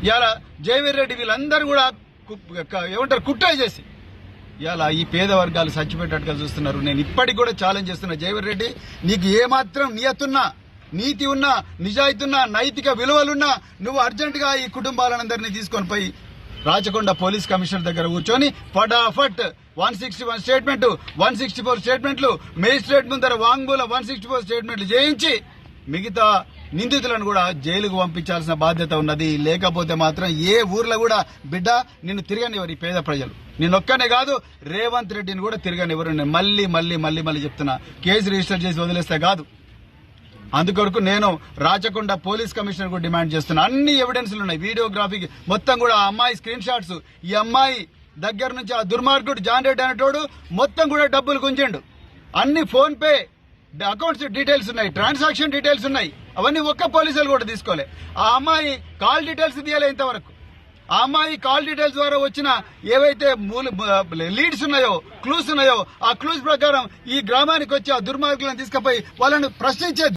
ఇలా జయవీర్ రెడ్డి వీళ్ళందరూ కూడా ఏమంటారు కుట్ర చేసి ఇలా ఈ పేద వర్గాలు చచ్చిపెట్టట్టుగా చూస్తున్నారు. నేను ఇప్పటికి కూడా ఛాలెంజ్ చేస్తున్నా, జయవీర్ రెడ్డి నీకు ఏమాత్రం నియతున్నా, నీతి ఉన్నా, నిజాయితీ ఉన్నా, నైతిక విలువలున్నా నువ్వు అర్జెంటుగా ఈ కుటుంబాలందరినీ తీసుకొని పోయి రాచకొండ పోలీస్ కమిషనర్ దగ్గర కూర్చొని ఫటాఫట్ 161 స్టేట్మెంట్, 164 స్టేట్మెంట్లు, మేజిస్ట్రేట్ ముందర వాంగ్మూల 164 స్టేట్మెంట్లు చేయించి మిగతా నిందితులను కూడా జైలుకు పంపించాల్సిన బాధ్యత ఉన్నది. లేకపోతే మాత్రం ఏ ఊర్లో కూడా బిడ్డ నిన్ను తిరగనివ్వరు ఈ పేద ప్రజలు. నిన్నొక్కనే కాదు, రేవంత్ రెడ్డిని కూడా తిరగనివ్వరు. నేను మళ్ళీ చెప్తున్నా, కేసు రిజిస్టర్ చేసి వదిలేస్తే కాదు. అందుకొరకు నేను రాచకొండ పోలీస్ కమిషనర్ కూడా డిమాండ్ చేస్తున్నా. అన్ని ఎవిడెన్స్లు ఉన్నాయి, వీడియోగ్రాఫీకి మొత్తం కూడా. ఆ అమ్మాయి స్క్రీన్ షాట్స్, ఈ అమ్మాయి దగ్గర నుంచి ఆ దుర్మార్గుడు జాన్ రెడ్డి అనేటోడు మొత్తం కూడా డబ్బులు గుంజిండు. అన్ని ఫోన్ పే అకౌంట్స్ డీటెయిల్స్ ఉన్నాయి, ట్రాన్సాక్షన్ డీటెయిల్స్ ఉన్నాయి. అవన్నీ ఒక్క పోలీసులు కూడా తీసుకోలే. ఆ అమ్మాయి కాల్ డీటెయిల్స్ తీయలే ఇంతవరకు. ఆ అమ్మాయి కాల్ డీటెయిల్స్ ద్వారా వచ్చిన ఏవైతే లీడ్స్ ఉన్నాయో, క్లూస్ ఉన్నాయో, ఆ క్లూస్ ప్రకారం ఈ గ్రామానికి వచ్చి ఆ దుర్మార్గులను తీసుకుపోయి వాళ్ళని ప్రశ్నించే